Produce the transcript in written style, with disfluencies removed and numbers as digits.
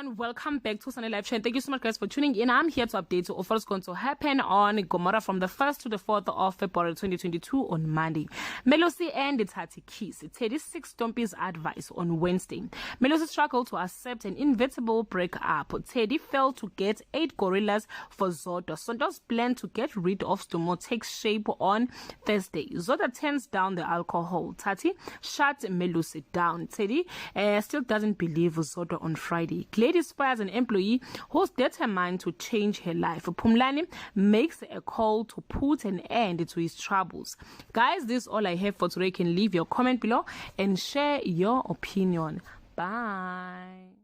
everyone, welcome back to Sunday Live Show, and thank you so much guys for tuning in. I'm here to update you of what's going to happen on Gomora from the 1st to the 4th of February 2022 on Monday. Melusi and Thathi kiss 36 Stompi's advice on Wednesday. Melusi struggled to accept an inevitable breakup. Teddy failed to get 8 gorillas for Zodwa. Sonto's plan to get rid of Stomo takes shape on Thursday. Zodwa turns down the alcohol. Thathi shut Melusi down. Teddy still doesn't believe Zodwa on Friday. Gladys fires an employee who's determined to change her life. Pumlani makes a call to put an end to his troubles. Guys, this is all I have for today. You can leave your comment below and share your opinion. Bye.